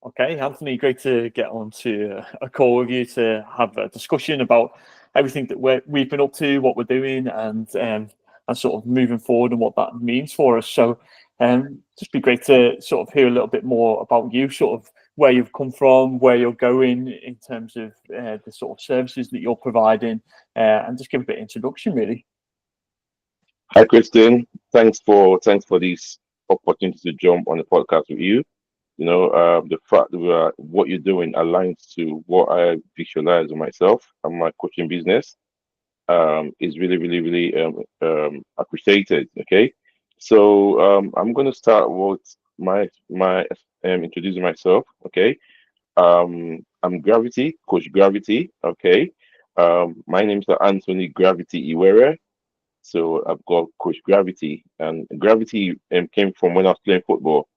Okay, Anthony, great to get on to a call with you to have a discussion about everything that we've been up to, what we're doing, and sort of moving forward and what that means for us. So, just be great to sort of hear a little bit more about you, sort of where you've come from, where you're going in terms of the sort of services that you're providing, and just give a bit of introduction, really. Hi, Christine. Thanks for this opportunity to jump on the podcast with you. The fact that what you're doing aligns to what I visualize in myself and my coaching business is really, really, really appreciated. Okay, so I'm going to start with my introducing myself. Okay, I'm Gravity, Coach Gravity. Okay, my name is Anthony Gravity Iwere. So I've got Coach Gravity, and Gravity came from when I was playing football.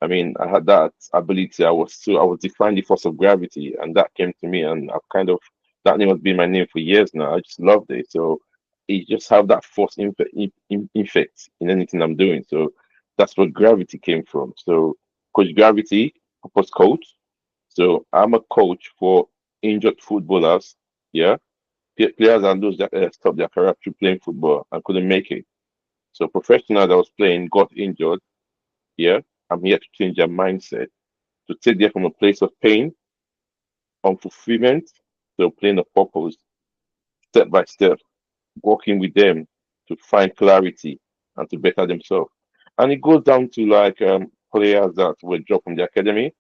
I mean, I had that ability. I was defying the force of gravity, and that came to me, and I've kind of that name has been my name for years now. I just loved it. So it just have that force effect in anything I'm doing. So that's where gravity came from. So Coach Gravity, purpose coach. So I'm a coach for injured footballers. Yeah, players and those that stopped their career through playing football and couldn't make it. So professionals that was playing got injured. Yeah, I'm here to change their mindset, to take them from a place of pain, unfulfillment, to a plane of purpose, step by step, working with them to find clarity and to better themselves. And it goes down to like players that were dropped from the academy,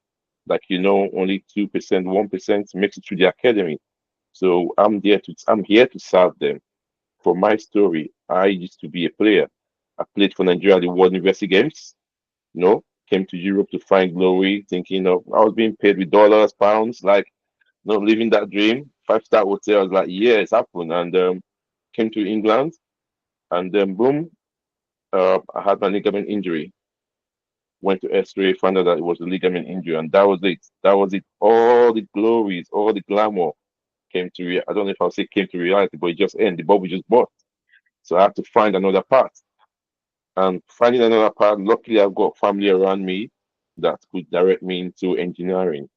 like only 2%, 1% makes it through the academy. So I'm here to serve them. For my story, I used to be a player. I played for Nigeria at the World University Games. Came to Europe to find glory, thinking of I was being paid with dollars, pounds, like living that dream. Five-star hotels, like yeah, it's happened. And came to England, and then boom, I had my ligament injury. Went to X-ray, found out that it was a ligament injury, and that was it. That was it. All the glories, all the glamour I don't know if I'll say came to reality, but it just ended. The bubble just burst. So I had to find another path. And finding another path, luckily I've got family around me that could direct me into engineering.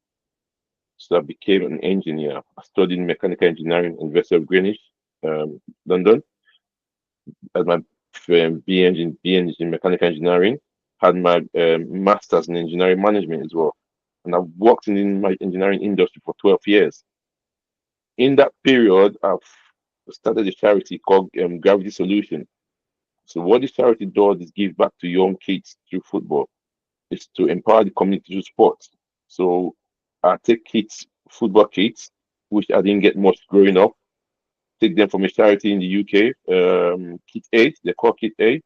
So I became an engineer. I studied mechanical engineering in University of Greenwich, London, as my BEng in mechanical engineering. Had my master's in engineering management as well. And I've worked in my engineering industry for 12 years. In that period, I've started a charity called Gravity Solution. So what this charity does is give back to young kids through football. It's to empower the community through sports. So I take kids, football kids, which I didn't get much growing up, take them from a charity in the UK, Kit Aid, they call Kit Aid.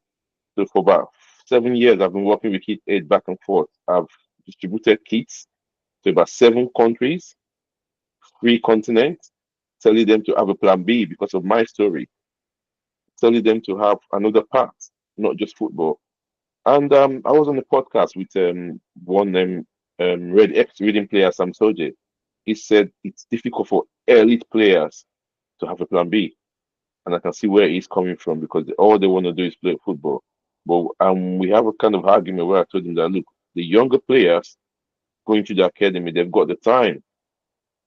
So for about 7 years, I've been working with Kit Aid back and forth. I've distributed kits to about 7 countries, 3 continents, telling them to have a plan B because of my story, telling them to have another path, not just football. And I was on a podcast with one Red X reading player, Sam Soje. He said it's difficult for elite players to have a plan B. And I can see where he's coming from because all they want to do is play football. But we have a kind of argument where I told him that look, the younger players going to the academy, they've got the time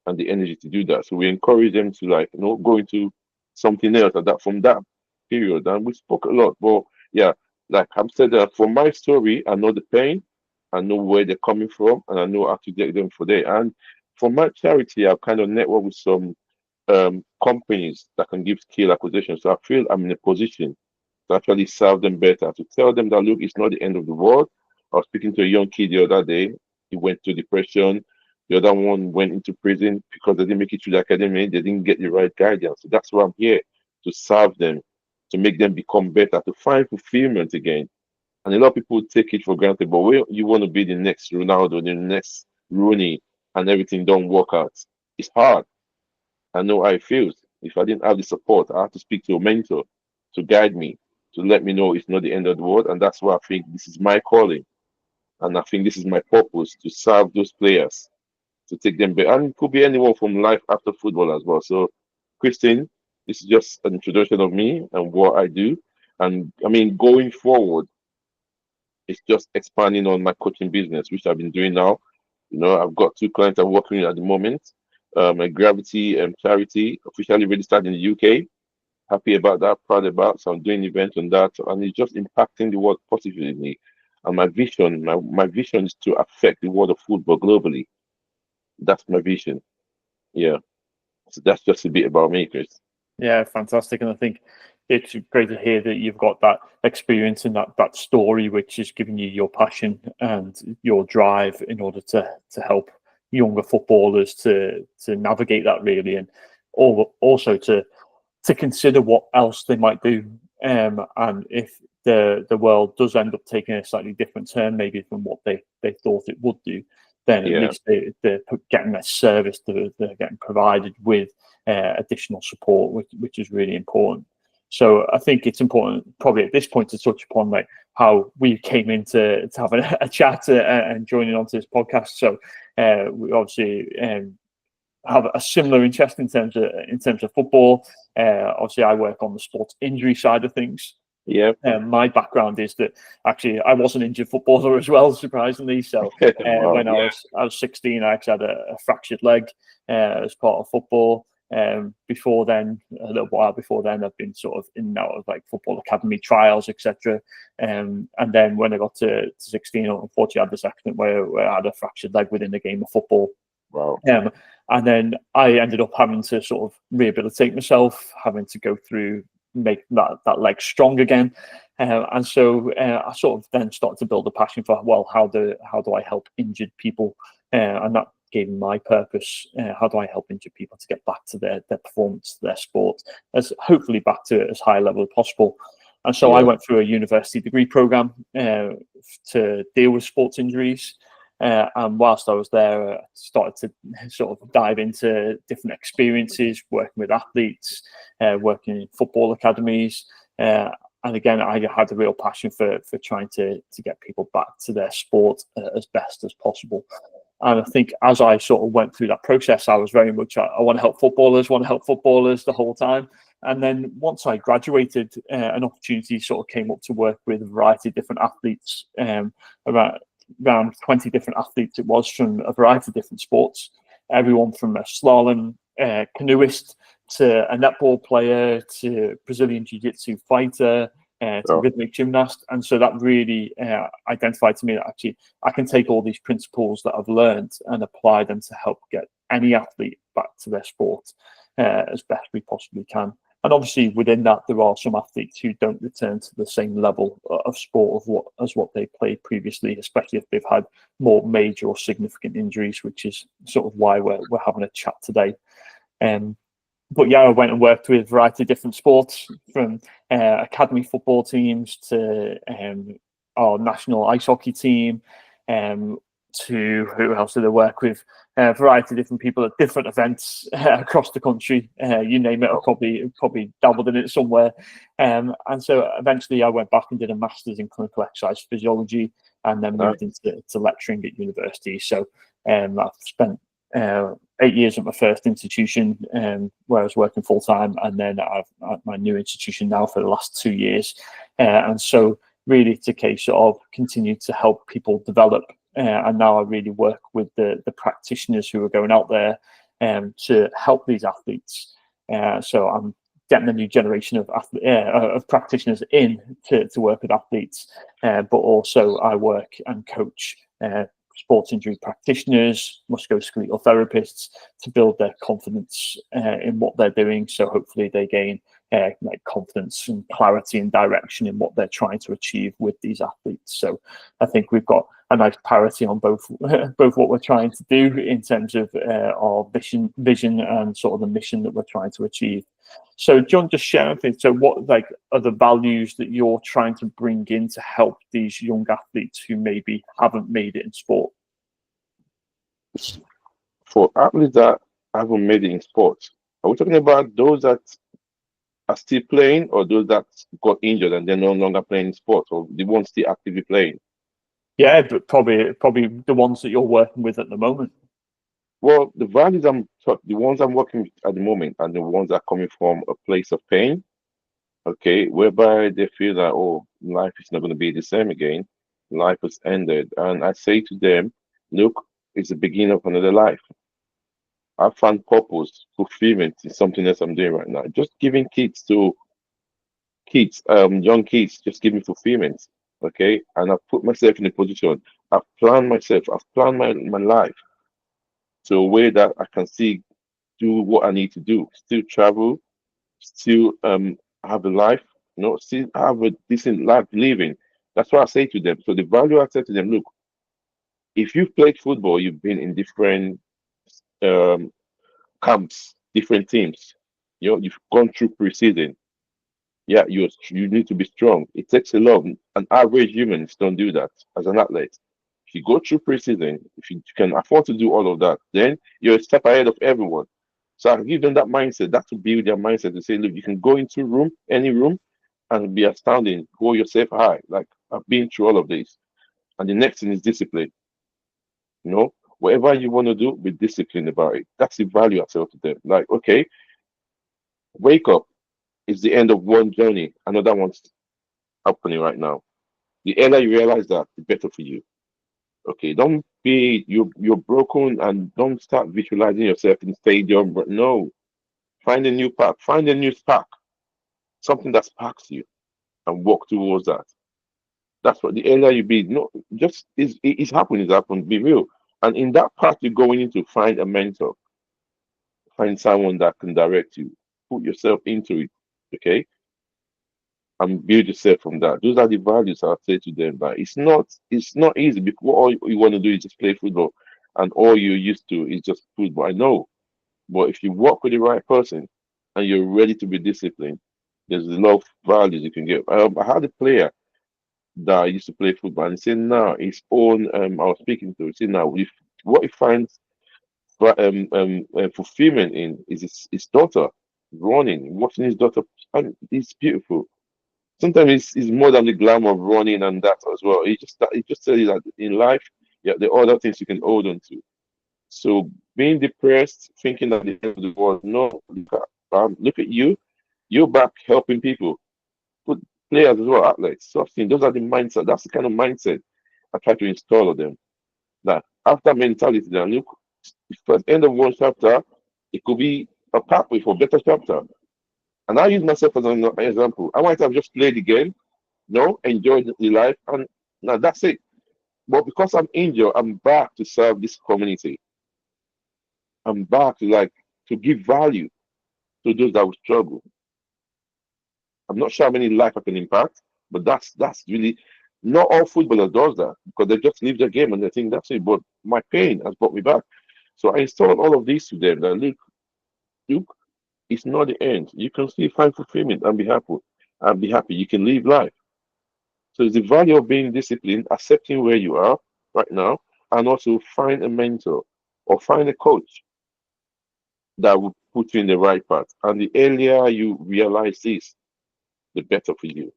and the energy to do that. So we encourage them to go into something else at that from that period. And we spoke a lot. But yeah, like I've said that for my story, I know the pain, I know where they're coming from, and I know how to get them for there. And for my charity, I've kind of networked with some companies that can give skill acquisition. So I feel I'm in a position to actually serve them better, to tell them that look, it's not the end of the world. I was speaking to a young kid the other day. He went to depression. The other one went into prison because they didn't make it through the academy. They didn't get the right guidance. So that's why I'm here to serve them, to make them become better, to find fulfillment again. And a lot of people take it for granted, but where you want to be the next Ronaldo, the next Rooney, and everything don't work out. It's hard. I know how it feels. If I didn't have the support, I have to speak to a mentor to guide me, to let me know it's not the end of the world. And that's why I think this is my calling. And I think this is my purpose to serve those players, to take them back. And it could be anyone from life after football as well. So, Christine, this is just an introduction of me and what I do. And I mean, going forward, it's just expanding on my coaching business, which I've been doing now. I've got 2 clients I'm working with at the moment. A Gravity and Clarity officially registered in the UK. Happy about that, proud about. So I'm doing events on that, and it's just impacting the world positively. And my vision is to affect the world of football globally. That's my vision. Yeah. So that's just a bit about me, Chris. Yeah, fantastic. And I think it's great to hear that you've got that experience and that story, which is giving you your passion and your drive in order to help younger footballers to navigate that really, and also to consider what else they might do. And if the world does end up taking a slightly different turn, maybe from what they thought it would do, then at Yeah. least they're getting a service, they're getting provided with additional support, which is really important. So I think it's important probably at this point to touch upon like how we came into having a chat and joining onto this podcast. So we obviously have a similar interest in terms of football. Obviously, I work on the sports injury side of things. Yeah. My background is that actually I was an injured footballer as well, surprisingly. So Wow, when I was 16, I actually had a fractured leg as part of football. Before then, a little while before then, I've been sort of in and out of like football academy trials, etc. And then when I got to 16, unfortunately, I had this accident where I had a fractured leg within the game of football. Wow. And then I ended up having to sort of rehabilitate myself, having to go through, make that leg strong again. And so I sort of then started to build a passion for, well, how do I help injured people? And that gave me my purpose. How do I help injured people to get back to their performance, their sport, as hopefully back to as high a level as possible? And so I went through a university degree program to deal with sports injuries. And whilst I was there, I started to sort of dive into different experiences, working with athletes, working in football academies. And again, I had a real passion for trying to get people back to their sport as best as possible. And I think as I sort of went through that process, I was very much, I want to help footballers the whole time. And then once I graduated, an opportunity sort of came up to work with a variety of different athletes, around 20 different athletes it was from a variety of different sports, everyone from a slalom canoeist to a netball player to Brazilian jiu-jitsu fighter to rhythmic gymnast. And so that really identified to me that actually I can take all these principles that I've learned and apply them to help get any athlete back to their sport as best we possibly can. And obviously within that, there are some athletes who don't return to the same level of sport as what they played previously, especially if they've had more major or significant injuries, which is sort of why we're having a chat today. But yeah, I went and worked with a variety of different sports, from academy football teams to our national ice hockey team, to who else did I work with? A variety of different people at different events across the country. You name it, I've probably dabbled in it somewhere. And so eventually I went back and did a master's in clinical exercise physiology, and then moved into lecturing at university. So I've spent 8 years at my first institution where I was working full time, and then I've at my new institution now for the last 2 years. And so really it's a case of continue to help people develop. And now I really work with the practitioners who are going out there to help these athletes. So I'm getting a new generation of practitioners in to work with athletes, but also I work and coach sports injury practitioners, musculoskeletal therapists, to build their confidence in what they're doing. So hopefully they gain like confidence and clarity and direction in what they're trying to achieve with these athletes. So I think we've got a nice parity on both what we're trying to do in terms of our vision and sort of the mission that we're trying to achieve. So John, just share anything. So what like are the values that you're trying to bring in to help these young athletes who maybe haven't made it in sport? For athletes that haven't made it in sports, are we talking about those that are still playing, or those that got injured and they're no longer playing in sports, or the ones still actively playing? Yeah, but probably the ones that you're working with at the moment. Well, the ones I'm working with at the moment, are the ones that are coming from a place of pain, okay, whereby they feel that, oh, life is not going to be the same again. Life has ended. And I say to them, look, it's the beginning of another life. I found purpose, fulfillment in something else I'm doing right now. Just giving kids, young kids, just giving fulfillment. Okay. And I've put myself in a position. I've planned myself, I've planned my life to a way that I can still do what I need to do, still travel, still have a life, still have a decent life living. That's what I say to them. So the value I say to them, look, if you've played football, you've been in different um, camps, different teams. You've gone through preseason. Yeah, you need to be strong. It takes a lot. An average humans don't do that as an athlete. If you go through preseason, if you can afford to do all of that, then you're a step ahead of everyone. So I give them that mindset. That to build their mindset to say, look, you can go into a room, any room, and be astounding. Hold yourself high. Like I've been through all of this. And the next thing is discipline. Whatever you want to do, be disciplined about it. That's the value I tell to them. Like, okay, wake up. It's the end of one journey. Another one's happening right now. The earlier you realize that, the better for you. Okay, don't be you're broken and don't start visualizing yourself in stadium. But no, find a new path, find a new spark, something that sparks you, and walk towards that. That's what the earlier you be. No, just it's happening. It's happened. Be real. And in that path you're going into, find a mentor, find someone that can direct you. Put yourself into it. Okay, and build yourself from that. Those are the values I say to them. But it's not easy because all you want to do is just play football, and all you're used to is just football. I know, but if you work with the right person and you're ready to be disciplined, there's a lot of values you can get. I had a player that used to play football, and he said now his own. I was speaking to. He said now if what he finds fulfillment in is his daughter running, watching his daughter, and it's beautiful. Sometimes it's more than the glamour of running and that as well. It just tells you that in life, yeah, there are other things you can hold on to. So being depressed, thinking that the end of the world, no, look at you. You're back helping people, put players as well, athletes. So I've seen those are the mindset. That's the kind of mindset I try to install on them. That after mentality, then look, if at the end of one chapter, it could be a pathway for a better chapter. And I use myself as an example. I might have just played the game, no, enjoyed the life, and now that's it. But because I'm injured, I'm back to serve this community. I'm back to give value to those that will struggle. I'm not sure how many life I can impact, but that's really not all footballers does that because they just leave the game and they think that's it. But my pain has brought me back. So I installed all of these to them that look, it's not the end. You can still find fulfillment and be happy. And be happy. You can live life. So it's the value of being disciplined, accepting where you are right now, and also find a mentor or find a coach that will put you in the right path. And the earlier you realize this, the better for you.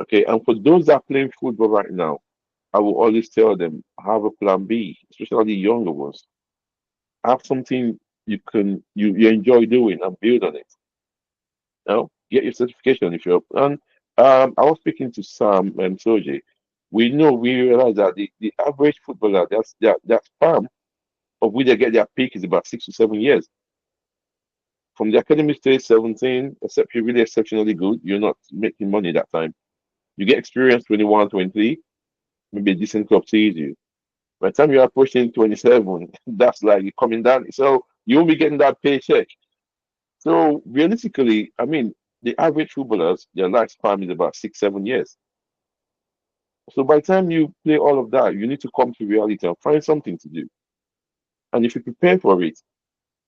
Okay. And for those that are playing football right now, I will always tell them have a plan B, especially the younger ones. Have something you enjoy doing and build on it. Get your certification if you're and I was speaking to Sam and Soji. We realize that the average footballer their span of which they get their peak is about 6 to 7 years. From the academy stage 17, except you're really exceptionally good, you're not making money that time. You get experience 21, 23, maybe a decent club sees you. By the time you're approaching 27, that's like you're coming down. So you won't be getting that paycheck. So realistically, I mean, the average footballers, their lifespan is about 6, 7 years. So by the time you play all of that, you need to come to reality and find something to do. And if you prepare for it,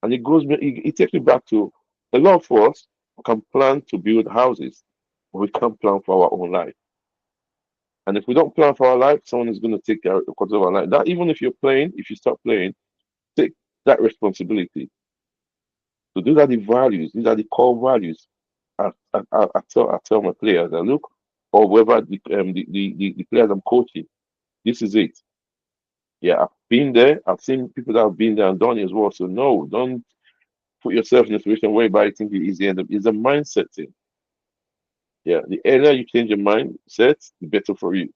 and it takes me back to a lot of us can plan to build houses, but we can't plan for our own life. And if we don't plan for our life, someone is going to take care of control of our life. That even if you're playing, if you stop playing, take that responsibility. So these are the values. These are the core values. I tell my players that look, or whoever the players I'm coaching, this is it. Yeah, I've been there. I've seen people that have been there and done it as well. So no, don't put yourself in a situation whereby you think it is the end of it's a mindset thing. Yeah, the earlier you change your mindset, the better for you.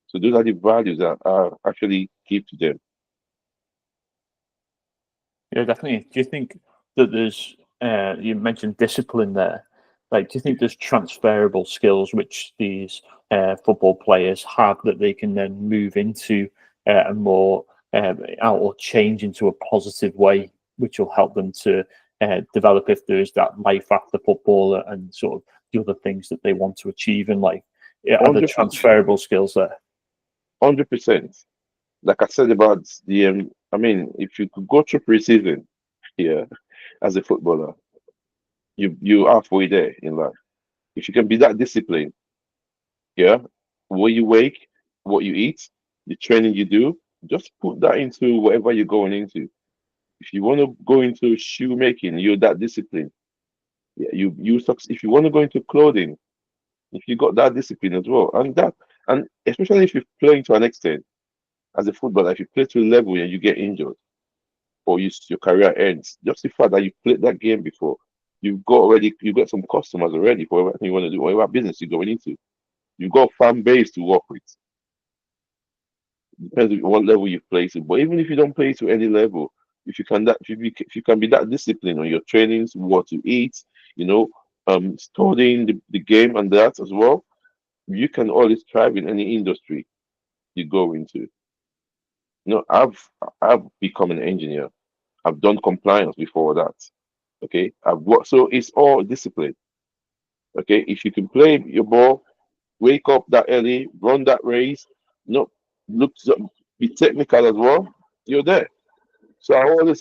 So those are the values that are actually give to them. Yeah, definitely. Do you think that there's you mentioned discipline there? Like, do you think there's transferable skills which these football players have that they can then move into a more out or change into a positive way, which will help them to develop if there is that life after football and sort of the other things that they want to achieve in life? Yeah, are there 100%. transferable skills there? 100%. Like I said about the, I mean, if you could go through preseason, yeah, as a footballer, you halfway there in life. If you can be that disciplined, yeah, where you wake, what you eat, the training you do, just put that into whatever you're going into. If you want to go into shoemaking, you're that disciplined. Yeah, if you want to go into clothing, if you got that discipline as well, and especially if you're playing to an extent as a footballer, if you play to a level and you get injured or your career ends, just the fact that you played that game before, you've got some customers already for everything you want to do, whatever business you're going into. You've got a fan base to work with. Depends on what level you play to. But even if you don't play to any level, if you can be that disciplined on your trainings, what to eat, you know, studying the game and that as well, you can always thrive in any industry you go into. You know, I've become an engineer. I've done compliance before that. Okay. I've worked, so it's all discipline. Okay. If you can play your ball, wake up that early, run that race, no look be technical as well, you're there. So I always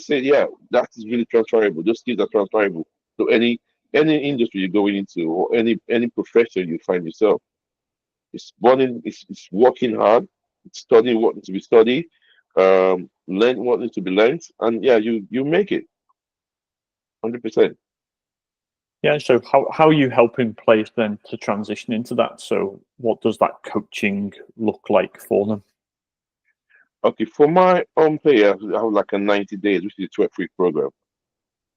say, yeah, that is really transferable. Those skills are transferable to any industry you're going into or any profession you find yourself. It's working hard, it's studying what needs to be studied, learn what needs to be learned, and yeah, you make it 100%. Yeah, so how are you helping players then to transition into that? So what does that coaching look like for them? Okay, for my own player, I have like a 90 days, which is a 12-week program.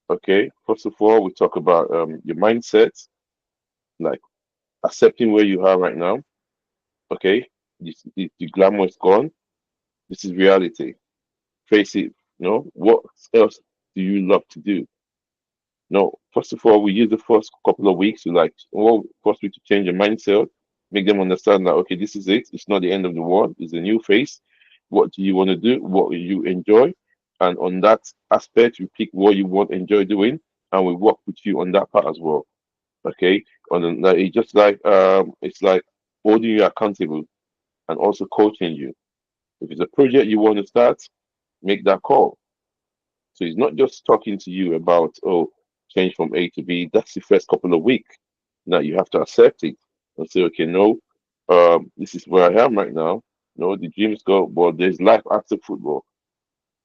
Okay, first of all, we talk about your mindset, like accepting where you are right now. Okay, the glamour is gone. This is reality. Face it. You know, what else do you love to do? No, first of all, we use the first couple of weeks to first week to change your mindset, make them understand that, okay, this is it. It's not the end of the world. It's a new phase. What do you want to do? What do you enjoy? And on that aspect, we pick what you want enjoy doing, and we work with you on that part as well. Okay, like, it's like holding you accountable and also coaching you. If it's a project you want to start, make that call. So it's not just talking to you about, oh, change from A to B. That's the first couple of weeks. Now you have to accept it and say, okay, no, this is where I am right now. No, the dreams go, but there's life after football.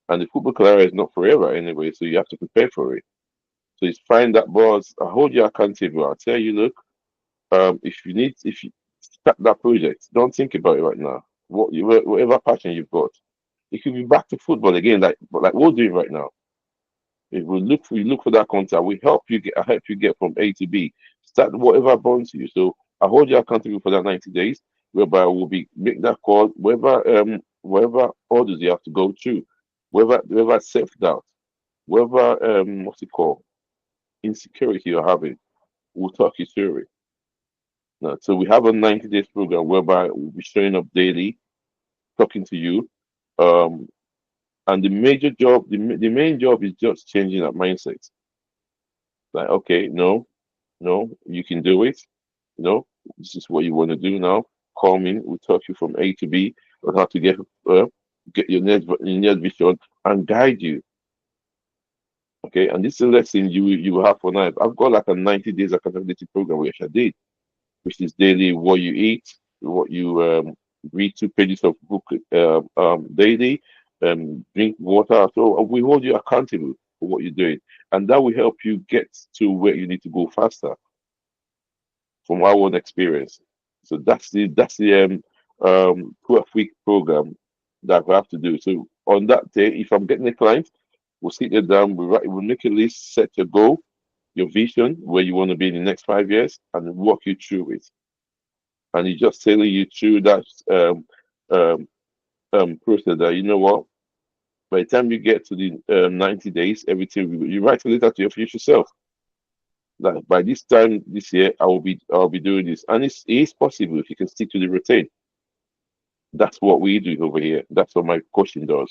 And the football career is not forever anyway, so you have to prepare for it. So it's find that boss, I hold you accountable. I'll tell you, look, if you start that project, don't think about it right now. Whatever passion you've got, it could be back to football again, like we're doing right now. If we look for that contact, I help you get from A to B. Start whatever bonds you. So I hold you accountable for that 90 days, whereby we'll be make that call, whatever orders you have to go through, whatever self doubt, whatever what's it called, insecurity you're having, we'll talk you through it. Now, so we have a 90 days program whereby we'll be showing up daily, talking to you. Um, and the main job is just changing that mindset. Like, okay, no, no, you can do it. You know, this is what you want to do now. Call me. We'll talk you from A to B on how to get your next vision and guide you. Okay, and this is a lesson you will have for life. I've got like a 90 days accountability program which I did, which is daily what you eat, what you read 2 pages of book daily, drink water. So we hold you accountable for what you're doing, and that will help you get to where you need to go faster from our own experience. So that's the 12-week program that we have to do. So on that day, if I'm getting a client, we'll sit you down, we'll make a list, set your goal, your vision, where you want to be in the next 5 years, and walk you through it. and he's just telling you through that um, process that, you know what, by the time you get to the 90 days, everything you write a letter to your future self. Like by this time this year, I'll be doing this, and it is possible if you can stick to the routine. That's what we do over here. That's what my coaching does.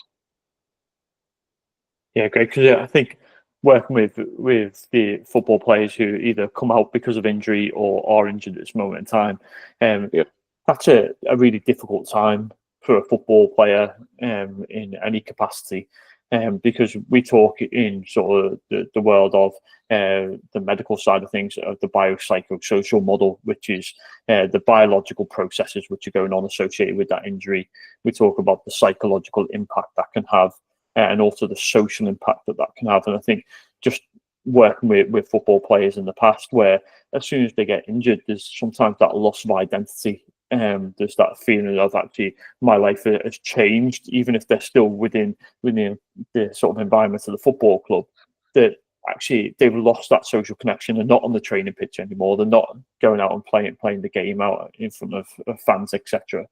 Yeah, great. Because I think working with the football players who either come out because of injury or are injured at this moment in time, Yeah. that's a really difficult time for a football player in any capacity. Because we talk in sort of the world of the medical side of things, of the biopsychosocial model, which is the biological processes which are going on associated with that injury. We talk about the psychological impact that can have, and also the social impact that that can have. And I think just working with football players in the past, where as soon as they get injured, there's sometimes that loss of identity. There's that feeling of actually my life has changed, even if they're still within the sort of environment of the football club. That actually they've lost that social connection. They're not on the training pitch anymore. They're not going out and playing the game out in front of fans, etc.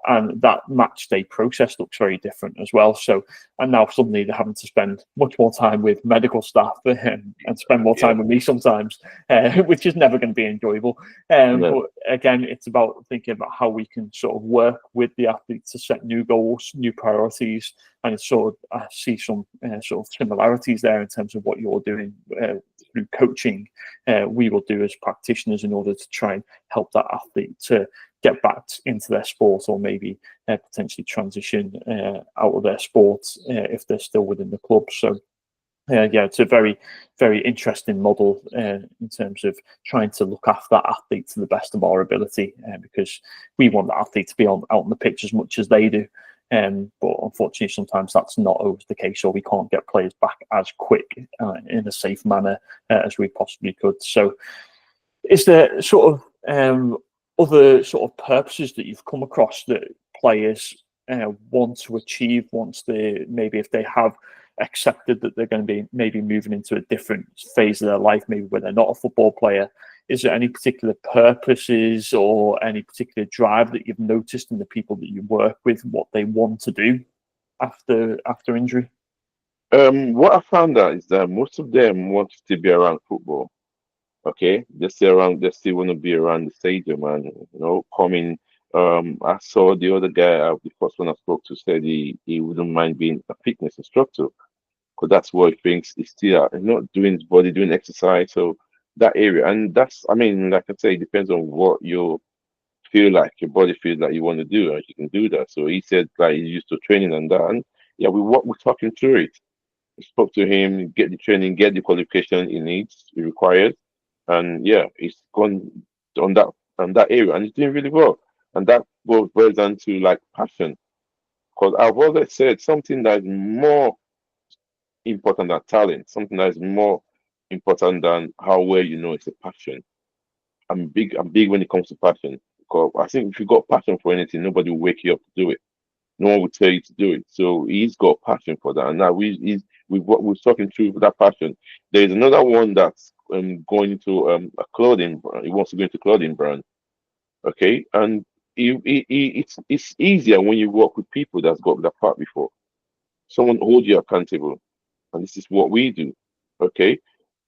And that match day process looks very different as well. So, and now suddenly they're having to spend much more time with medical staff and spend more time with me sometimes, which is never going to be enjoyable. No. But again, it's about thinking about how we can sort of work with the athletes to set new goals, new priorities, and sort of see some sort of similarities there in terms of what you're doing through coaching. We will do as practitioners in order to try and help that athlete to get back into their sport, or maybe potentially transition out of their sport if they're still within the club. So yeah, it's a very, very interesting model in terms of trying to look after that athlete to the best of our ability, because we want the athlete to be out on the pitch as much as they do. But unfortunately, sometimes that's not always the case, or we can't get players back as quick in a safe manner as we possibly could. So is there sort of other sort of purposes that you've come across that players want to achieve once they, maybe if they have accepted that they're going to be maybe moving into a different phase of their life, maybe where they're not a football player? Is there any particular purposes or any particular drive that you've noticed in the people that you work with, what they want to do after injury? What I found out is that most of them want to be around football. Okay, they still want to be around the stadium and coming. I saw the other guy, the first one I spoke to, said he wouldn't mind being a fitness instructor because that's what he thinks he's still not doing his body, doing exercise. So that area, and that's, I mean, like I say, it depends on what you feel like your body feels like you want to do, and you can do that. So he said like he's used to training and that, and yeah, we're talking through it. We spoke to him, get the training, get the qualification he needs, he requires, and yeah, he's gone on that area, and he's doing really well. And that boils down to like passion, because I've always said something that is more important than talent, something that is more important than how well you know it's a passion. I'm big when it comes to passion, because I think if you got passion for anything, nobody will wake you up to do it. No one will tell you to do it. So he's got passion for that, and now we're talking through that passion. There's another one that's going into a clothing brand. He wants to go into clothing brand. Okay, and it's easier when you work with people that's got that part before. Someone hold you accountable, and this is what we do. Okay,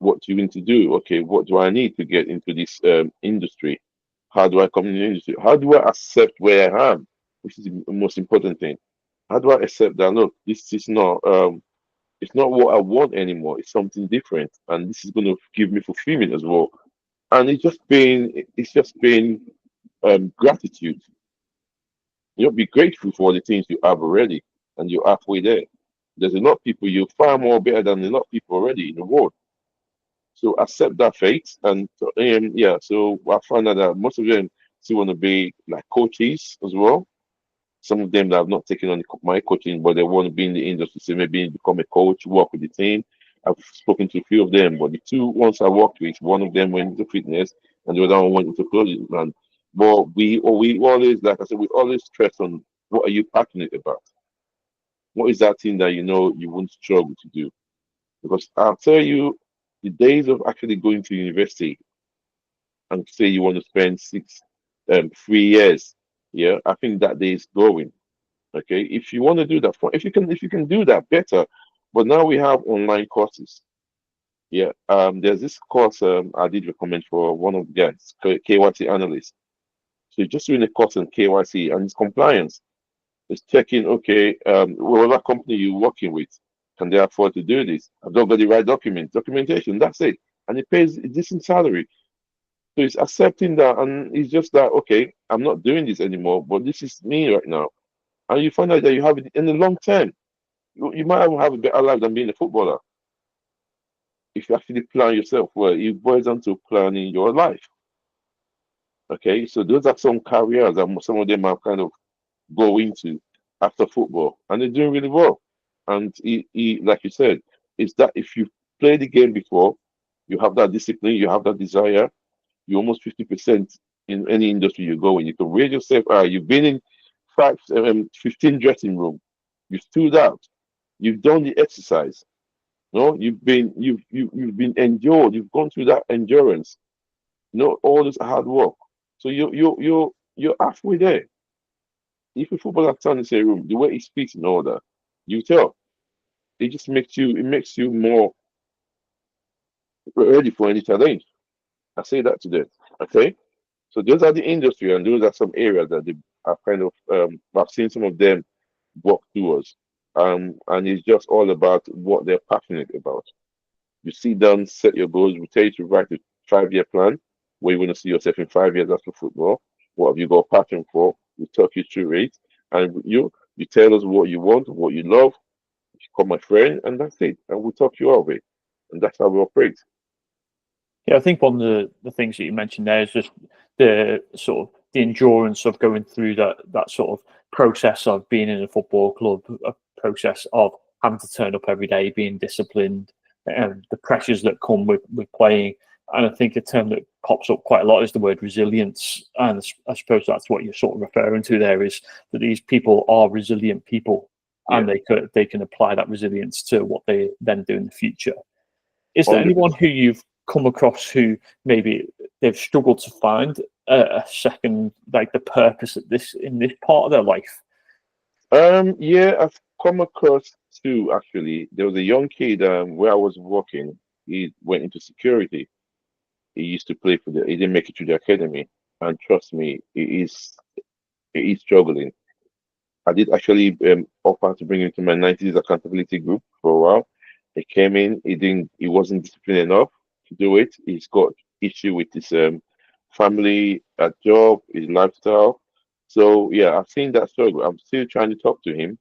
what do you need to do? Okay, what do I need to get into this industry? How do I come in the industry? How do I accept where I am? Which is the most important thing. How do I accept that? Look, this is not it's not what I want anymore. It's something different, and this is going to give me fulfillment as well. And it's just been gratitude. Be grateful for the things you have already, and you're halfway there. There's a lot of people you're far more better than a lot of people already in the world. So accept that fate, and yeah. So I found out that most of them still want to be like coaches as well. Some of them that have not taken on my coaching, but they want to be in the industry, so maybe become a coach, work with the team. I've spoken to a few of them, but the two ones I worked with, one of them went into fitness, and the other one went into clothing. And but we always, like I said, we always stress on what are you passionate about? What is that thing that you won't struggle to do? Because I'll tell you, the days of actually going to university and say you want to spend 3 years. Yeah, I think that day is going. Okay, if you want to do that, if you can do that better. But now we have online courses. Yeah, there's this course I did recommend for one of the guys, KYC analyst. So you're just doing a course on KYC and it's compliance. It's checking, okay, whatever company you're working with, can they afford to do this? I've not got the right documentation, that's it. And it pays a decent salary. So it's accepting that, and it's just that, okay, I'm not doing this anymore, but this is me right now. And you find out that you have it in the long term. You might even have a better life than being a footballer if you actually plan yourself well. It boils down to planning your life. Okay, so those are some careers that some of them are kind of go into after football, and they're doing really well. And like you said, is that if you play the game before, you have that discipline, you have that desire, you're almost 50% in any industry you go in. You can raise yourself. You've been in 15 dressing room, you stood out, you've done the exercise. No, you've been endured. You've gone through that endurance. All this hard work. So you're halfway there. If a footballer stands in a room, the way he speaks and all that, you tell. It makes you more ready for any challenge. I say that to them. Okay. So those are the industry, and those are some areas that they are kind of. I've seen some of them work towards, and it's just all about what they're passionate about. You sit down, set your goals. We tell you to write a 5 year plan where you want to see yourself in 5 years after football. What have you got passion for? We talk you through it, and you tell us what you want, what you love. You call my friend, and that's it. And we talk you out of it, and that's how we operate. Yeah, I think one of the things that you mentioned there is just the sort of the endurance of going through that sort of process of being in a football club, a process of having to turn up every day, being disciplined, and the pressures that come with playing. And I think a term that pops up quite a lot is the word resilience. And I suppose that's what you're sort of referring to there, is that these people are resilient people, and they can apply that resilience to what they then do in the future. Is there anyone 100%. who you've come across who maybe they've struggled to find a second, like the purpose in this part of their life? Yeah, I've come across two actually. There was a young kid where I was working. He went into security. He used to play for he didn't make it to the academy, and trust me, he is struggling. I did actually offer to bring him to my 90s accountability group for a while. He came in, he wasn't disciplined enough to do it. He's got issue with his family, job, his lifestyle. So yeah, I've seen that struggle. I'm still trying to talk to him,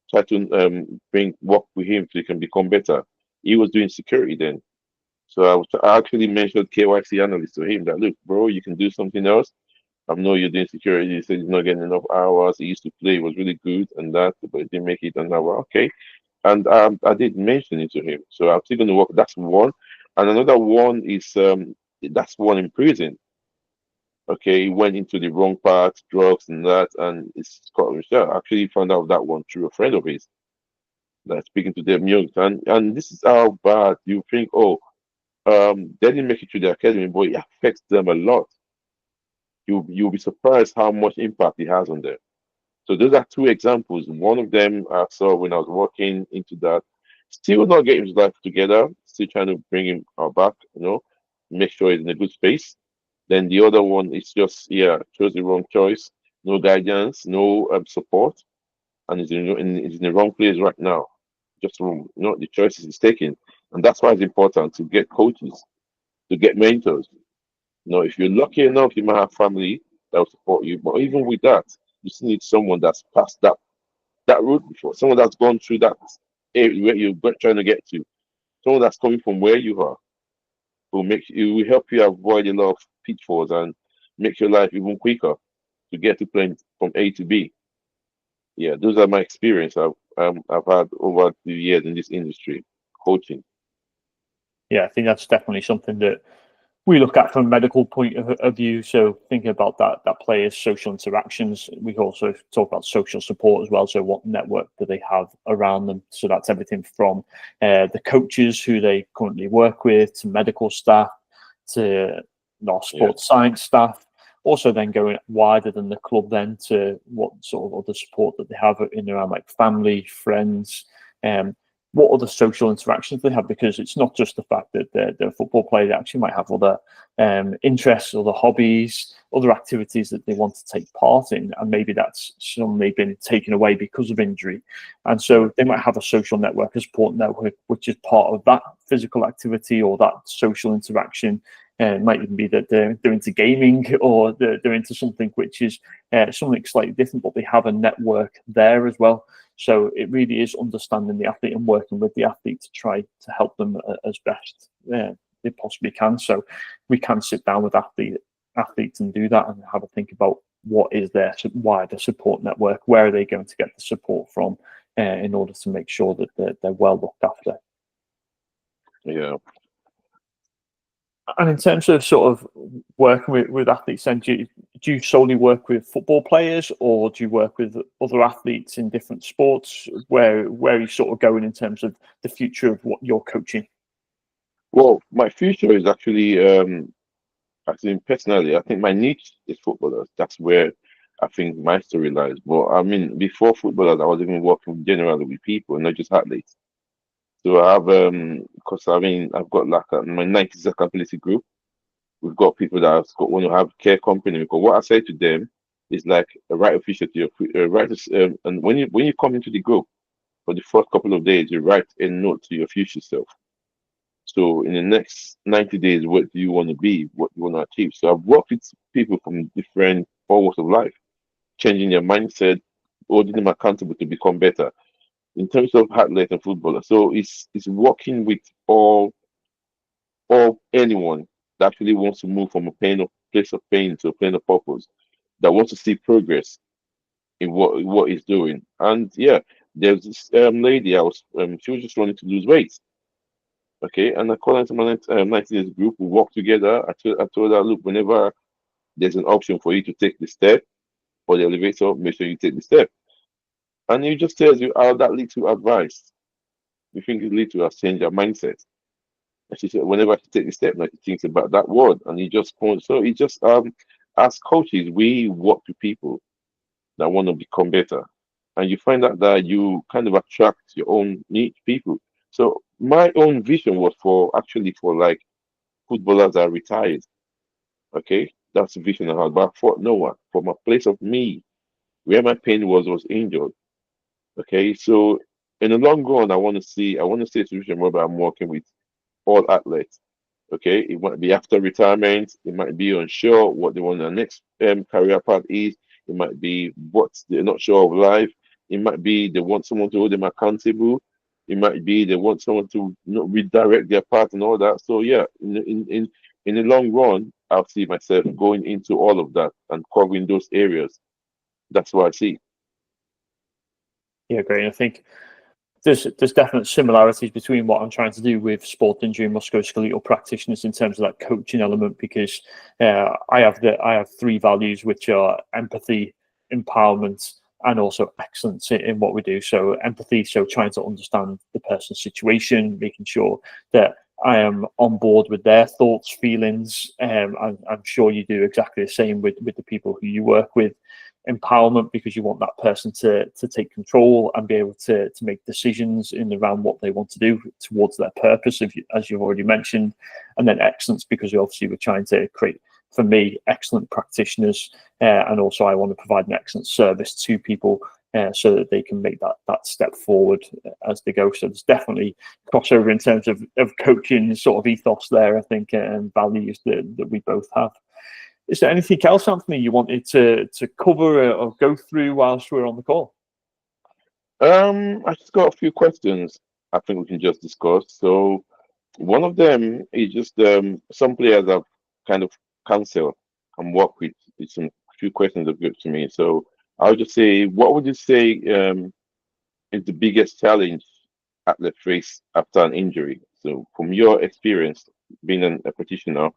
try to bring work with him so he can become better. He was doing security then. So I actually mentioned KYC analyst to him that look, bro, you can do something else. I know you're doing security. He said he's not getting enough hours. He used to play, was really good and that, but he didn't make it. And I was okay. And I did mention it to him. So I'm still going to work. That's one. And another one is that's one in prison. Okay, he went into the wrong path, drugs and that, and it's Scott Michelle. I actually found out that one through a friend of his that's speaking to them young. And this is how bad you think, oh, they didn't make it to the academy, but it affects them a lot. You'll be surprised how much impact it has on them. So those are two examples. One of them I saw when I was working into that, still not getting his life together, still trying to bring him back, make sure he's in a good space. Then the other one is just, yeah, chose the wrong choice, no guidance, no support, and he's in the wrong place right now. Just from, the choices he's taking. And that's why it's important to get coaches, to get mentors. If you're lucky enough, you might have family that will support you. But even with that, you still need someone that's passed that route before, someone that's gone through that area where you're trying to get to, someone that's coming from where you are, will help you avoid a lot of pitfalls and make your life even quicker to get to playing from A to B. Yeah, those are my experience I've had over the years in this industry, coaching. Yeah, I think that's definitely something that we look at from a medical point of view. So thinking about that player's social interactions, we also talk about social support as well. So what network do they have around them? So that's everything from the coaches who they currently work with, to medical staff, to sports science staff. also then going wider than the club then to what sort of other support that they have in around like family, friends, what other social interactions they have, because it's not just the fact that they're a football player, they actually might have other interests, other hobbies, other activities that they want to take part in, and maybe that's suddenly been taken away because of injury. And so they might have a social network, a support network, which is part of that physical activity or that social interaction. It might even be that they're into gaming, or they're into something which is something slightly different, but they have a network there as well. So it really is understanding the athlete and working with the athlete to try to help them as best they possibly can. So we can sit down with athletes and do that and have a think about what is their wider support network, where are they going to get the support from in order to make sure that they're well looked after. Yeah. And in terms of sort of working with athletes, then do you solely work with football players, or do you work with other athletes in different sports? Where are you sort of going in terms of the future of what you're coaching? Well, my future is actually, I think personally, I think my niche is footballers. That's where I think my story lies. But I mean, before footballers, I was even working generally with people, not just athletes. So I have, because I mean, I've got like my 90s accountability group. We've got people that want to have care company. Because what I say to them is like a right official to your right. And when you come into the group for the first couple of days, you write a note to your future self. So in the next 90 days, what do you want to be? What do you want to achieve? So I've worked with people from different walks of life, changing their mindset, holding them accountable to become better in terms of athlete and footballer. So it's working with all anyone that actually wants to move from a place of pain to a plane of purpose, that wants to see progress in what he's doing. And yeah, there's this lady she was just wanting to lose weight. Okay, and I called her into my 90 days group. We work together. I told her, look, whenever there's an option for you to take the step or the elevator, make sure you take the step. And it just tells you how that leads to advice. You think it leads to us change our mindset. And she said, whenever she take the step, now she thinks about that word, and you just point. So it just as coaches, we work with people that want to become better, and you find out that you kind of attract your own niche people. So my own vision was for like footballers that are retired. Okay, that's the vision I had. But I thought, no one from a place of me, where my pain was injured. Okay, so in the long run, I want to see a situation where I'm working with all athletes. Okay, it might be after retirement, it might be unsure what they want their next career path is. It might be what they're not sure of life. It might be they want someone to hold them accountable. It might be they want someone to redirect their path and all that. So yeah, in the long run, I'll see myself going into all of that and covering those areas. That's what I see. Yeah, great. I think there's definite similarities between what I'm trying to do with sport injury and musculoskeletal practitioners in terms of that coaching element, because I have three values, which are empathy, empowerment, and also excellence in what we do. So empathy, so trying to understand the person's situation, making sure that I am on board with their thoughts, feelings. I'm sure you do exactly the same with the people who you work with. Empowerment, because you want that person to take control and be able to make decisions in around what they want to do towards their purpose, as you've already mentioned. And then excellence, because obviously we're trying to create, for me, excellent practitioners, and also I want to provide an excellent service to people so that they can make that step forward as they go. So there's definitely crossover in terms of coaching sort of ethos there, I think, and values that we both have. Is there anything else, Anthony, you wanted to cover or go through whilst we're on the call? I just got a few questions I think we can just discuss. So one of them is just some players I've kind of cancelled and work with. It's some few questions they've given to me. So I'll just say, what would you say is the biggest challenge athlete face after an injury? So from your experience being a practitioner,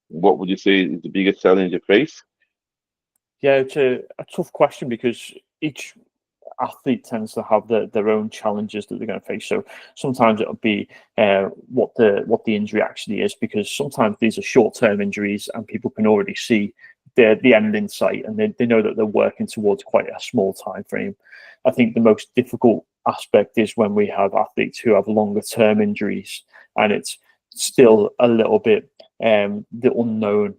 what would you say is the biggest challenge you face? Yeah, it's a tough question, because each athlete tends to have their own challenges that they're going to face. So sometimes it'll be what the injury actually is, because sometimes these are short-term injuries and people can already see the end in sight, and they know that they're working towards quite a small time frame. I think the most difficult aspect is when we have athletes who have longer term injuries, and it's still a little bit the unknown.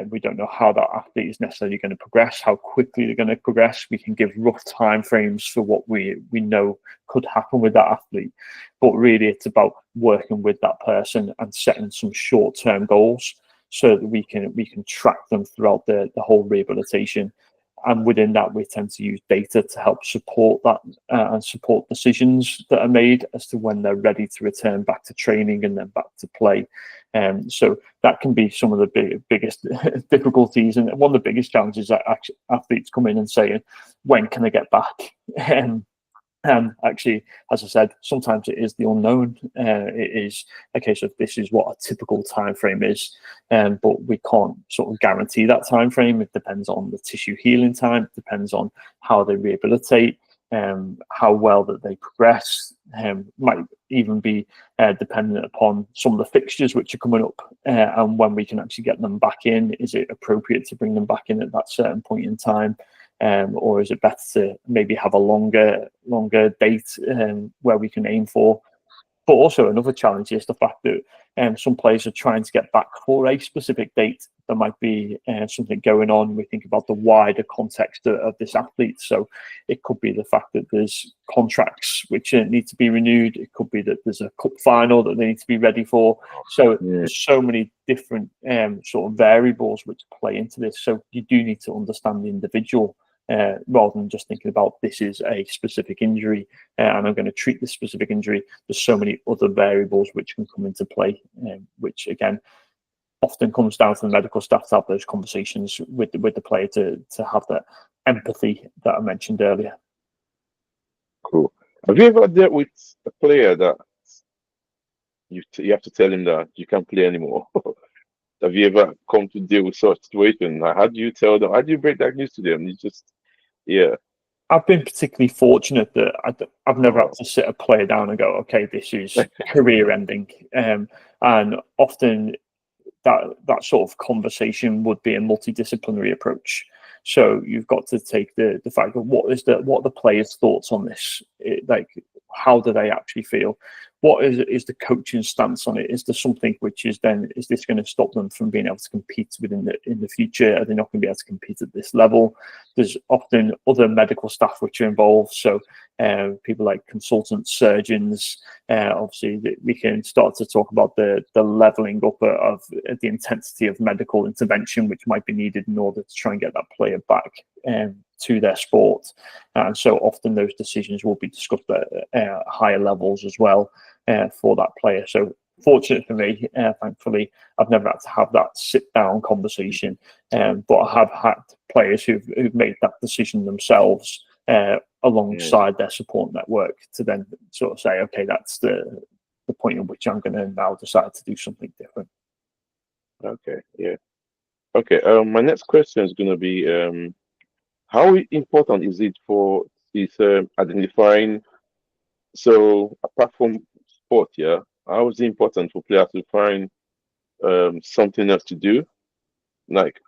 We don't know how that athlete is necessarily going to progress, how quickly they're going to progress. We can give rough time frames for what we know could happen with that athlete, but really it's about working with that person and setting some short-term goals so that we can track them throughout the whole rehabilitation. And within that, we tend to use data to help support that and support decisions that are made as to when they're ready to return back to training and then back to play. So that can be some of the biggest difficulties, and one of the biggest challenges that athletes come in and saying, "When can I get back?" And actually, as I said, sometimes it is the unknown. It is a case of this is what a typical time frame is, but we can't sort of guarantee that time frame. It depends on the tissue healing time. It depends on how they rehabilitate, how well that they progress. Might even be dependent upon some of the fixtures which are coming up, and when we can actually get them back in. Is it appropriate to bring them back in at that certain point in time? Or is it better to maybe have a longer date where we can aim for? But also another challenge is the fact that some players are trying to get back for a specific date. There might be something going on. We think about the wider context of this athlete. So it could be the fact that there's contracts which need to be renewed. It could be that there's a cup final that they need to be ready for. So there's so many different sort of variables which play into this. So you do need to understand the individual. Rather than just thinking about this is a specific injury and I'm going to treat this specific injury. There's so many other variables which can come into play, which again often comes down to the medical staff to have those conversations with the player to have that empathy that I mentioned earlier. Cool. Have you ever dealt with a player that you have to tell him that you can't play anymore? Have you ever come to deal with such situation? Like, how do you tell them? How do you break that news to them? You just, yeah. I've been particularly fortunate that I've never had to sit a player down and go, okay, this is career ending. And often that sort of conversation would be a multidisciplinary approach. So you've got to take the fact of what are the players' thoughts on this? Like, how do they actually feel? What is the coaching stance on it? Is there something which is this going to stop them from being able to compete in the future? Are they not going to be able to compete at this level? There's often other medical staff which are involved. So people like consultants, surgeons. Obviously, we can start to talk about the leveling up of the intensity of medical intervention which might be needed in order to try and get that player back to their sport. And so often those decisions will be discussed at higher levels as well for that player. So fortunate for me, thankfully, I've never had to have that sit-down conversation, but I have had players who've made that decision themselves alongside their support network to then sort of say, okay, that's the point at which I'm going to now decide to do something different. Okay, yeah. Okay, my next question is going to be, how important is it for identifying, so apart from sport, yeah, how is it important for players to find something else to do? Like,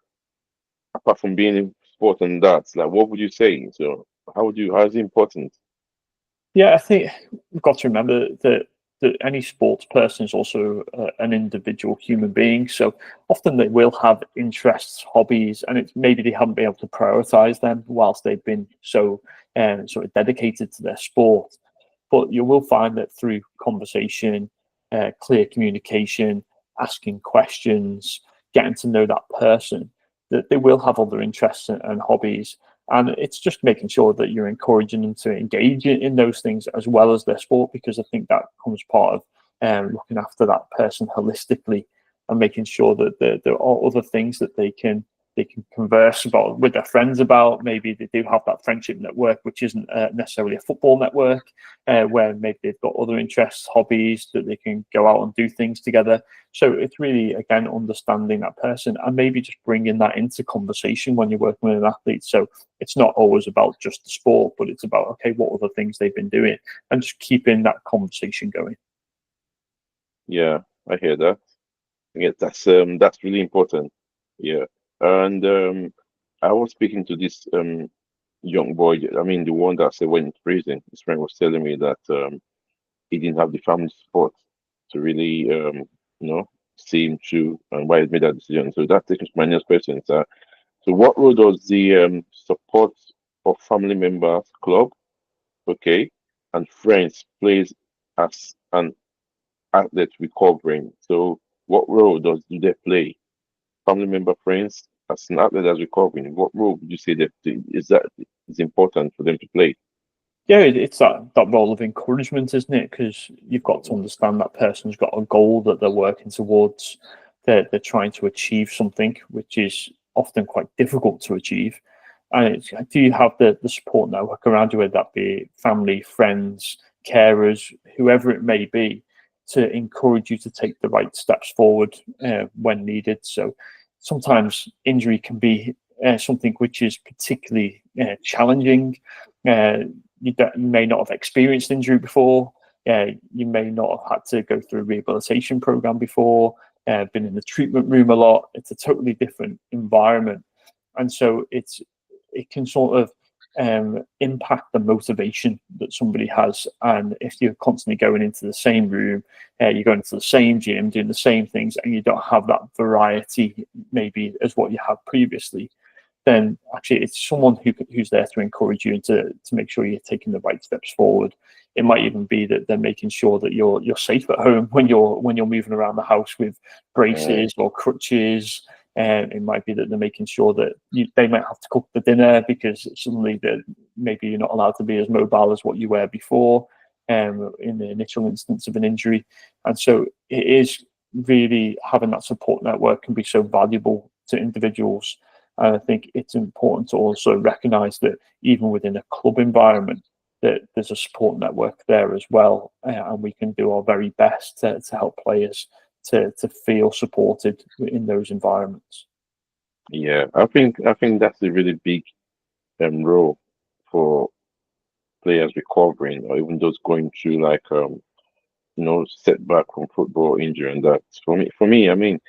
apart from being in sport and that, like, what would you say? So how is it important? Yeah, I think we've got to remember that any sports person is also an individual human being. So often they will have interests, hobbies, and it's maybe they haven't been able to prioritize them whilst they've been so sort of dedicated to their sport. But you will find that through conversation, clear communication, asking questions, getting to know that person, that they will have other interests and hobbies. And it's just making sure that you're encouraging them to engage in those things as well as their sport, because I think that comes part of looking after that person holistically and making sure that there are other things that they can converse about with their friends about. Maybe they do have that friendship network, which isn't necessarily a football network, where maybe they've got other interests, hobbies that they can go out and do things together. So it's really, again, understanding that person and maybe just bringing that into conversation when you're working with an athlete. So it's not always about just the sport, but it's about, okay, what other things they've been doing, and just keeping that conversation going. Yeah, I hear that. Yeah, that's really important. Yeah. And I was speaking to this young boy. I mean, the one that said went in prison. His friend was telling me that he didn't have the family support to really, see him through and why he made that decision. So that takes me to my next question, sir. So, what role does the support of family members, club, okay, and friends plays as an athlete recovering? So, what role do they play? Family member, friends, as an athlete that's recovering, what role would you say that is important for them to play? Yeah, it's that role of encouragement, isn't it? Because you've got to understand that person's got a goal that they're working towards. They're trying to achieve something, which is often quite difficult to achieve. And do you have the support network around you, whether that be family, friends, carers, whoever it may be, to encourage you to take the right steps forward when needed? So sometimes injury can be something which is particularly challenging. Uh, you may not have experienced injury before. You may not have had to go through a rehabilitation program before. Been in the treatment room a lot. It's a totally different environment, and so it can sort of impact the motivation that somebody has. And if you're constantly going into the same room, you're going to the same gym, doing the same things, and you don't have that variety maybe as what you had previously, then actually it's someone who's there to encourage you and to make sure you're taking the right steps forward. It might even be that they're making sure that you're safe at home when you're moving around the house with Mm, braces or crutches. And it might be that they're making sure that they might have to cook the dinner because suddenly that maybe you're not allowed to be as mobile as what you were before in the initial instance of an injury. And so it is really having that support network can be so valuable to individuals. And I think it's important to also recognise that even within a club environment, that there's a support network there as well, and we can do our very best to help players to feel supported in those environments. yeah, I think that's a really big role for players recovering or even those going through like setback from football injury and that. For me, I mean,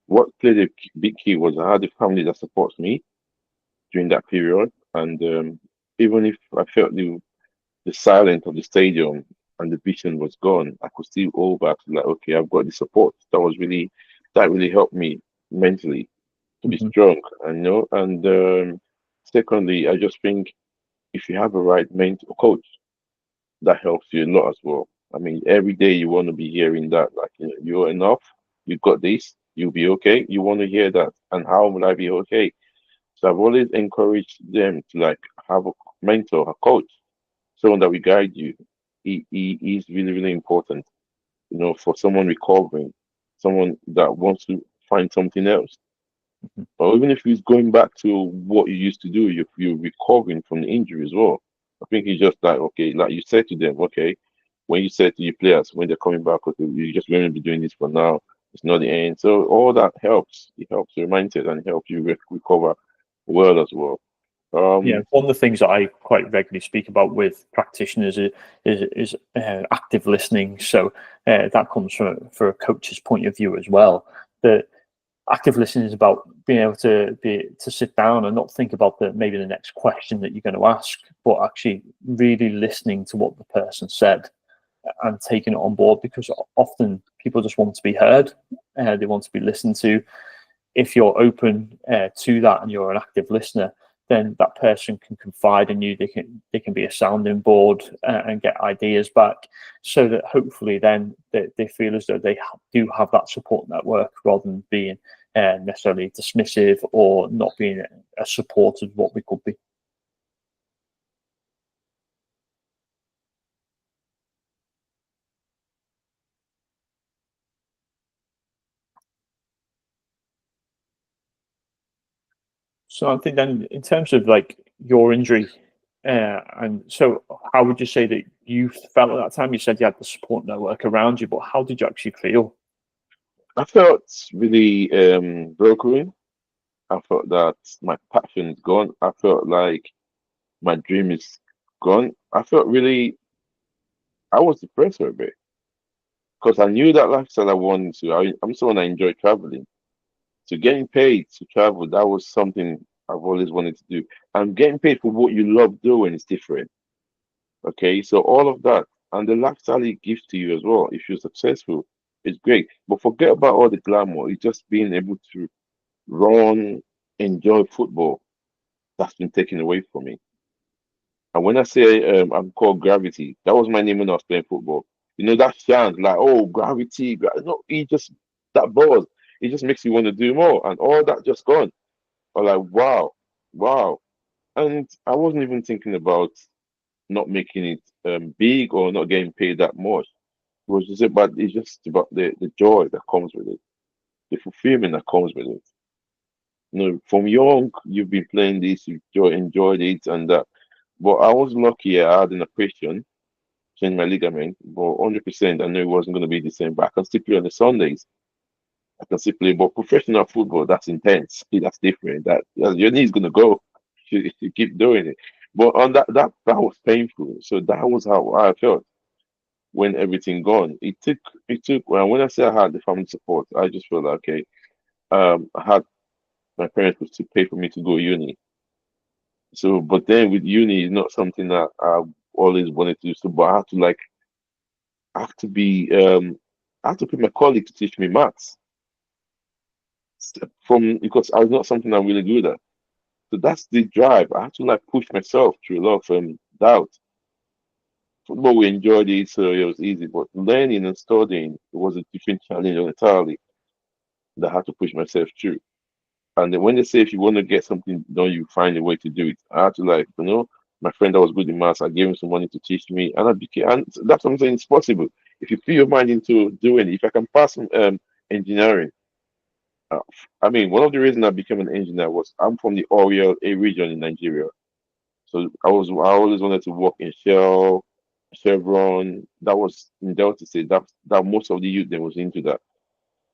what played a big key was I had a family that supports me during that period, and even if I felt the silence of the stadium and the vision was gone, I could still go back to like, okay, I've got the support. That really helped me mentally to be Mhm. strong, and secondly, I just think if you have a right mentor coach, that helps you a lot as well. I mean, every day you want to be hearing that, like, you're enough, you got this, you'll be okay. You want to hear that, and how will I be okay? So I've always encouraged them to like have a mentor, a coach, someone that will guide you. He is really, really important, for someone recovering, someone that wants to find something else. Mhm. Or even if he's going back to what you used to do, you're recovering from the injury as well. I think it's just like, okay, like you said to them, okay, when you said to your players when they're coming back, okay, you just going to be doing this for now. It's not the end. So all that helps. It helps your mindset and helps you recover well as well. Yeah, Um, one of the things that I quite regularly speak about with practitioners is active listening. So that comes from for a coach's point of view as well. That active listening is about being able to sit down and not think about maybe the next question that you're going to ask, but actually really listening to what the person said and taking it on board, because often people just want to be heard, they want to be listened to. If you're open to that and you're an active listener, then that person can confide in you. They can be a sounding board and get ideas back, so that hopefully then they feel as though they do have that support network rather than being necessarily dismissive or not being a support of what we could be. So I think then in terms of like your injury, and so how would you say that you felt at that time? You said you had the support network around you, but how did you actually feel? I felt really broken. I felt that my passion is gone. I felt like my dream is gone. I felt really, I was depressed for a bit because I knew that lifestyle I wanted to. I'm someone I enjoy traveling. So getting paid to travel, that was something I've always wanted to do. And getting paid for what you love doing is different. Okay, so all of that and the lifestyle it gives to you as well, if you're successful, is great. But forget about all the glamour. It's just being able to run, enjoy football. That's been taken away from me. And when I say I'm called Gravity, that was my name when I was playing football. You know that chant like, oh, Gravity, no, it just that buzz, it just makes you want to do more, and all that just gone. I'm like, wow, wow. And I wasn't even thinking about not making it big or not getting paid that much. It was just about it's just about the joy that comes with it, the fulfillment that comes with it. You know, from young, you've been playing this, enjoyed it, and that. But I was lucky. I had an operation, changed my ligament, but 100%, I knew it wasn't going to be the same. But I can still play on the Sundays. I can still play. But professional football, that's intense. That's different. Your knee's going to go. You keep doing it. But on that was painful. So that was how I felt when everything gone. It took. Well, when I say I had the family support, I just felt like, okay. I had my parents would still pay for me to go uni. So, but then with uni, it's not something that I always wanted to do. So, but I have to be, I have to pay my colleague to teach me maths from because I was not something I'm really good at. So that's the drive. I have to like push myself through a lot of doubt. Football, we enjoyed it, so it was easy. But learning and studying, it was a different challenge entirely that I had to push myself through. And then when they say if you want to get something done, you find a way to do it. I had to my friend that was good in maths, I gave him some money to teach me, and I became. And that's what I'm saying. It's possible if you put your mind into doing it. If I can pass engineering, uh, I mean, one of the reasons I became an engineer was I'm from the Oriel A region in Nigeria. So I always wanted to work in Shell, Chevron. That was in Delta State. That most of the youth that was into that.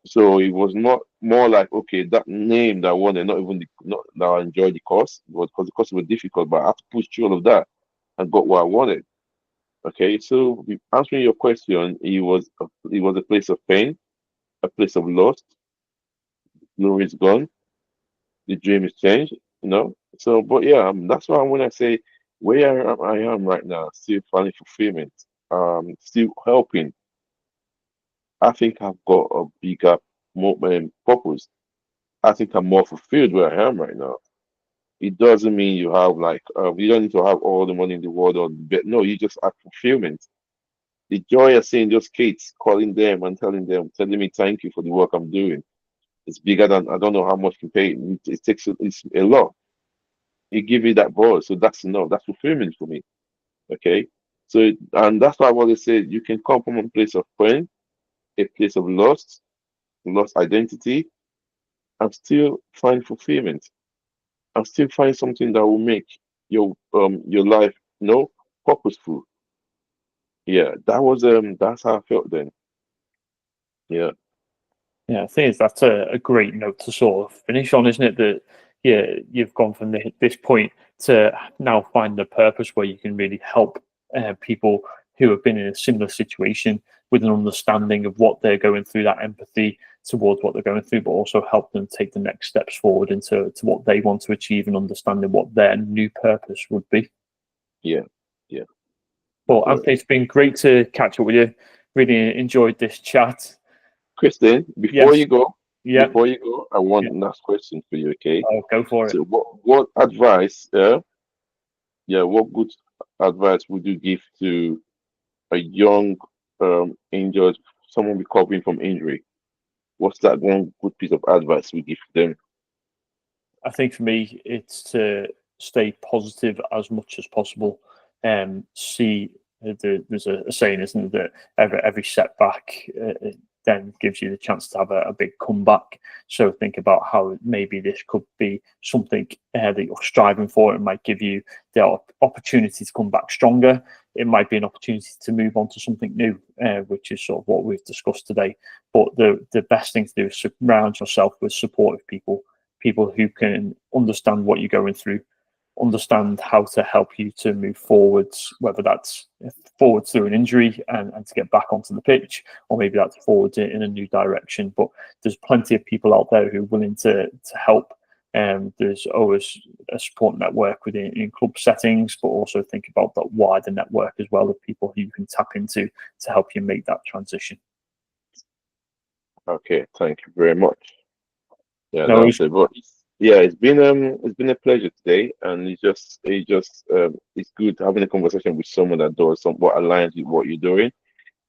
So it was not more like okay, that name that I wanted, not even not that I enjoyed the course, but because the course was difficult, but I had to push through all of that and got what I wanted. Okay, so answering your question, it was a place of pain, a place of loss. Glory is gone, the dream is changed. You know. So, but yeah, that's why when I say where I am right now, still finding fulfillment, still helping. I think I've got a bigger more purpose. I think I'm more fulfilled where I am right now. It doesn't mean you have you don't need to have all the money in the world or but no, you just have fulfillment. The joy of seeing those kids, calling them and telling me thank you for the work I'm doing. It's bigger than I don't know how much you pay. It takes it's a lot. It gives me that buzz, so that's enough. That's fulfillment for me. Okay, so and that's why I've always said you can come from a place of pain, a place of lost identity, and still find fulfillment and still find something that will make your life purposeful. Yeah, that's how I felt then. Yeah, Yeah, I think that's a great note to sort of finish on, isn't it? That yeah, you've gone from this point to now find a purpose where you can really help people who have been in a similar situation with an understanding of what they're going through, that empathy towards what they're going through, but also help them take the next steps forward into what they want to achieve and understanding what their new purpose would be. yeah, yeah. Well, Correct. Anthony, it's been great to catch up with you. Really enjoyed this chat. Kristen, Yes, yeah, before you go, I want yeah. a last question for you. Okay, I'll go for it. so what advice? Yeah, what good advice would you give to a young injured someone recovering from injury? What's that one good piece of advice we give them? I think for me, it's to stay positive as much as possible. See, there's a saying, isn't there, that every setback then gives you the chance to have a big comeback. So think about how maybe this could be something that you're striving for. It might give you the opportunity to come back stronger. It might be an opportunity to move on to something new, which is sort of what we've discussed today. But the best thing to do is surround yourself with supportive people who can understand what you're going through, understand how to help you to move forwards, whether that's forwards through an injury and to get back onto the pitch, or maybe that's forwards in a new direction. But there's plenty of people out there who are willing to help. There's always a support network within in club settings, but also think about that wider network as well of people who you can tap into to help you make that transition. Okay, thank you very much. Yeah, No that's it. But yeah, it's been a pleasure today, and it's good having a conversation with someone that does what aligns with what you're doing,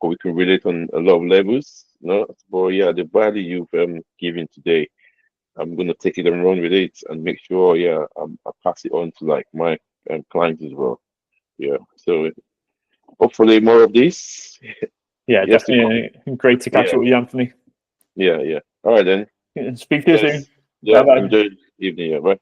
or we can relate on a lot of levels. But yeah, the value you've given today, I'm gonna take it and run with it, and make sure I pass it on to like my clients as well. Yeah, so hopefully more of this. Yeah, Yes, to come. definitely great to catch Yeah, up with you, Anthony. yeah. All right then. Speak to you soon. Yes. Yeah, Bye bye. enjoy the evening. Yeah, bye.